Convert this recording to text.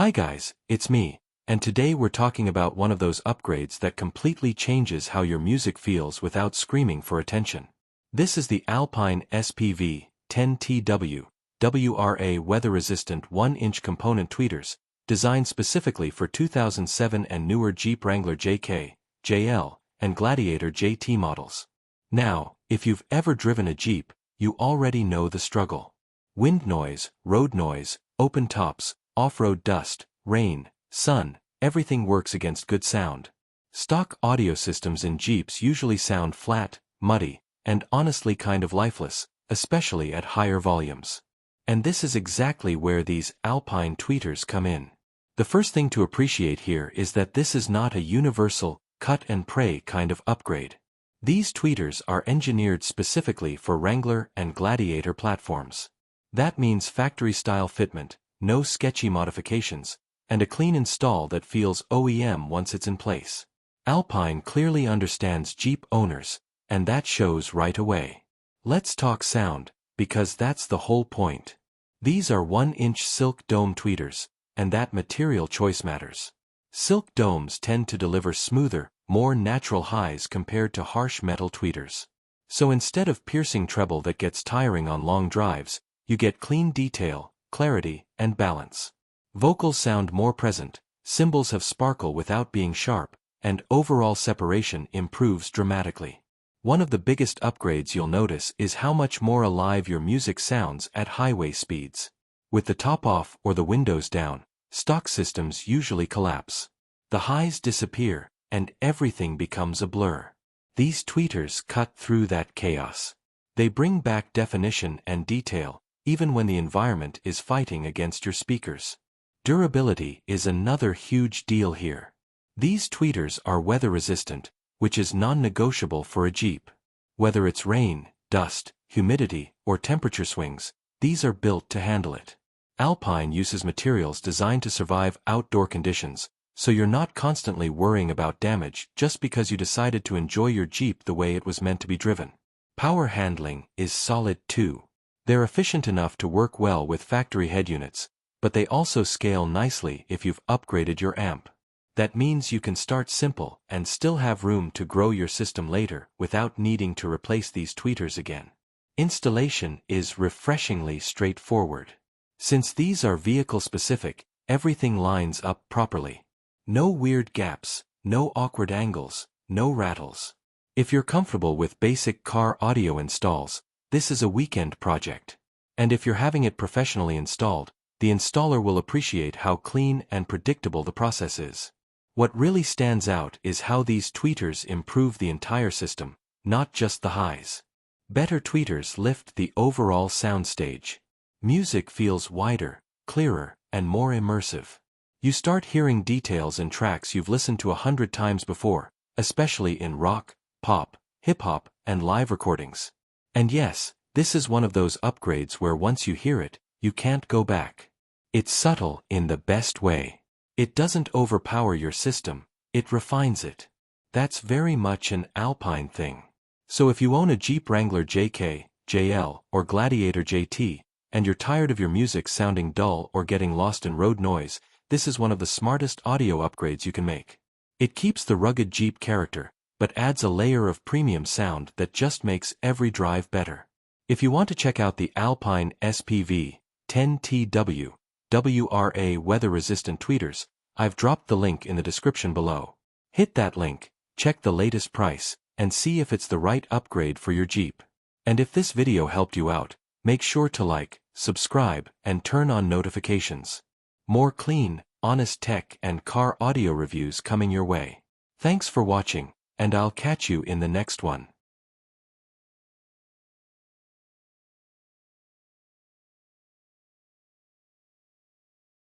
Hi guys, it's me, and today we're talking about one of those upgrades that completely changes how your music feels without screaming for attention. This is the Alpine SPV-10TW-WRA weather-resistant 1-inch component tweeters, designed specifically for 2007 and newer Jeep Wrangler JK, JL, and Gladiator JT models. Now, if you've ever driven a Jeep, you already know the struggle. Wind noise, road noise, open tops, off-road dust, rain, sun, everything works against good sound. Stock audio systems in Jeeps usually sound flat, muddy, and honestly kind of lifeless, especially at higher volumes. And this is exactly where these Alpine tweeters come in. The first thing to appreciate here is that this is not a universal, cut-and-pray kind of upgrade. These tweeters are engineered specifically for Wrangler and Gladiator platforms. That means factory-style fitment, no sketchy modifications, and a clean install that feels OEM once it's in place. Alpine clearly understands Jeep owners, and that shows right away. Let's talk sound, because that's the whole point. These are 1-inch silk dome tweeters, and that material choice matters. Silk domes tend to deliver smoother, more natural highs compared to harsh metal tweeters. So instead of piercing treble that gets tiring on long drives, you get clean detail, clarity, and balance. Vocals sound more present, cymbals have sparkle without being sharp, and overall separation improves dramatically. One of the biggest upgrades you'll notice is how much more alive your music sounds at highway speeds. With the top off or the windows down, stock systems usually collapse. The highs disappear, and everything becomes a blur. These tweeters cut through that chaos. They bring back definition and detail, even when the environment is fighting against your speakers. Durability is another huge deal here. These tweeters are weather-resistant, which is non-negotiable for a Jeep. Whether it's rain, dust, humidity, or temperature swings, these are built to handle it. Alpine uses materials designed to survive outdoor conditions, so you're not constantly worrying about damage just because you decided to enjoy your Jeep the way it was meant to be driven. Power handling is solid too. They're efficient enough to work well with factory head units, but they also scale nicely if you've upgraded your amp. That means you can start simple and still have room to grow your system later without needing to replace these tweeters again. Installation is refreshingly straightforward. Since these are vehicle-specific, everything lines up properly. No weird gaps, no awkward angles, no rattles. If you're comfortable with basic car audio installs, this is a weekend project. And if you're having it professionally installed, the installer will appreciate how clean and predictable the process is. What really stands out is how these tweeters improve the entire system, not just the highs. Better tweeters lift the overall soundstage. Music feels wider, clearer, and more immersive. You start hearing details in tracks you've listened to 100 times before, especially in rock, pop, hip-hop, and live recordings. And yes, this is one of those upgrades where once you hear it, you can't go back. It's subtle in the best way. It doesn't overpower your system, it refines it. That's very much an Alpine thing. So if you own a Jeep Wrangler JK, JL, or Gladiator JT, and you're tired of your music sounding dull or getting lost in road noise, this is one of the smartest audio upgrades you can make. It keeps the rugged Jeep character, but adds a layer of premium sound that just makes every drive better. If you want to check out the Alpine SPV-10TW-WRA weather-resistant tweeters, I've dropped the link in the description below. Hit that link, check the latest price, and see if it's the right upgrade for your Jeep. And if this video helped you out, make sure to like, subscribe, and turn on notifications. More clean, honest tech and car audio reviews coming your way. Thanks for watching, and I'll catch you in the next one.